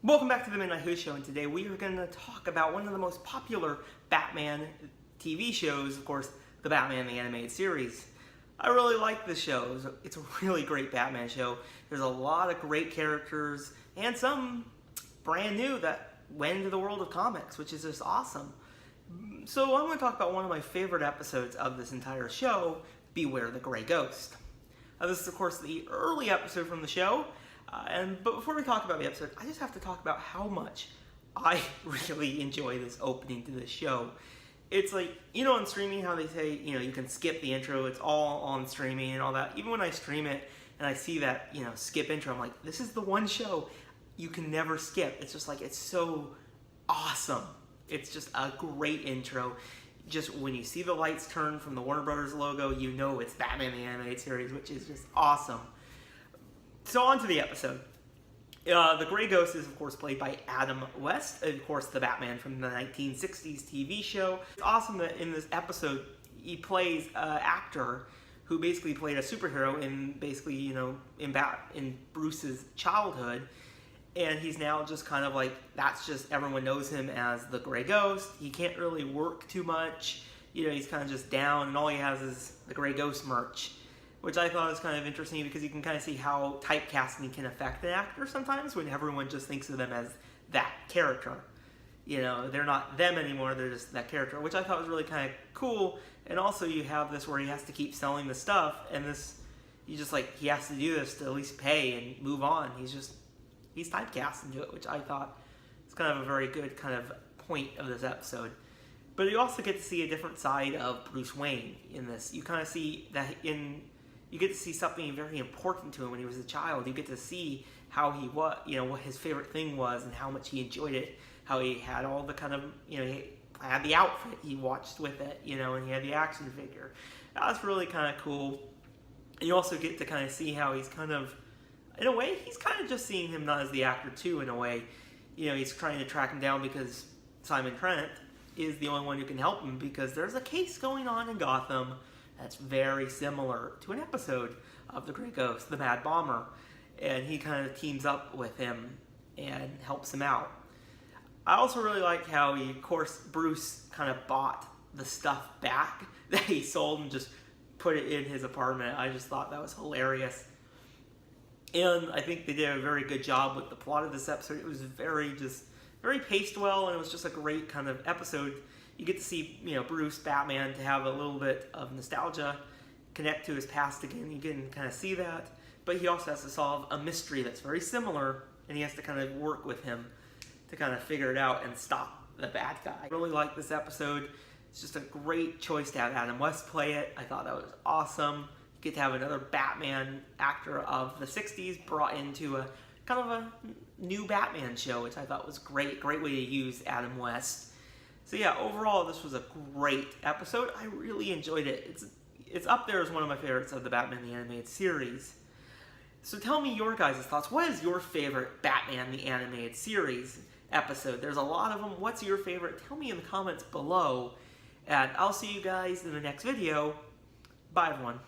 Welcome back to the Midnight Who Show, and today we are going to talk about one of the most popular Batman TV shows, of course, the Batman the Animated Series. I really like this show. It's a really great Batman show. There's a lot of great characters, and some brand new that went into the world of comics, which is just awesome. So I'm going to talk about one of my favorite episodes of this entire show, Beware the Grey Ghost. This is, of course, the early episode from the show. But before we talk about the episode, I just have to talk about how much I really enjoy this opening to this show. It's like, on streaming how they say, you can skip the intro, it's all on streaming and all that. Even when I stream it and I see that, skip intro, I'm like, this is the one show you can never skip. It's just like, it's so awesome. It's just a great intro. Just when you see the lights turn from the Warner Brothers logo, you know it's Batman the Animated Series, which is just awesome. So on to the episode. The Grey Ghost is, of course, played by Adam West, of course, the Batman from the 1960s TV show. It's awesome that in this episode, he plays an actor who basically played a superhero in in Bruce's childhood. And he's now just kind of like, everyone knows him as the Grey Ghost. He can't really work too much. He's kind of just down, and all he has is the Grey Ghost merch, which I thought was kind of interesting because you can kind of see how typecasting can affect an actor sometimes when everyone just thinks of them as that character. They're not them anymore, they're just that character, which I thought was really kind of cool. And also you have this where he has to keep selling the stuff, and he has to do this to at least pay and move on. He's typecast into it, which I thought is kind of a very good kind of point of this episode. But you also get to see a different side of Bruce Wayne in this. You kind of see that you get to see something very important to him when he was a child. You get to see how he was, what his favorite thing was and how much he enjoyed it. How he had all the kind of, he had the outfit he watched with it, and he had the action figure. That was really kind of cool. And you also get to kind of see how he's kind of, in a way, he's kind of just seeing him not as the actor too, in a way. He's trying to track him down because Simon Trent is the only one who can help him, because there's a case going on in Gotham that's very similar to an episode of the Grey Ghost, the Mad Bomber. And he kind of teams up with him and helps him out. I also really like how of course, Bruce kind of bought the stuff back that he sold and just put it in his apartment. I just thought that was hilarious. And I think they did a very good job with the plot of this episode. It was very paced well, and it was just a great kind of episode. You get to see, Bruce, Batman, to have a little bit of nostalgia, connect to his past again. You can kind of see that. But he also has to solve a mystery that's very similar, and he has to kind of work with him to kind of figure it out and stop the bad guy. I really like this episode. It's just a great choice to have Adam West play it. I thought that was awesome. You get to have another Batman actor of the 60s brought into a kind of a new Batman show, which I thought was great. Great way to use Adam West. So yeah, overall, this was a great episode. I really enjoyed it. It's up there as one of my favorites of the Batman the Animated Series. So tell me your guys' thoughts. What is your favorite Batman the Animated Series episode? There's a lot of them. What's your favorite? Tell me in the comments below. And I'll see you guys in the next video. Bye, everyone.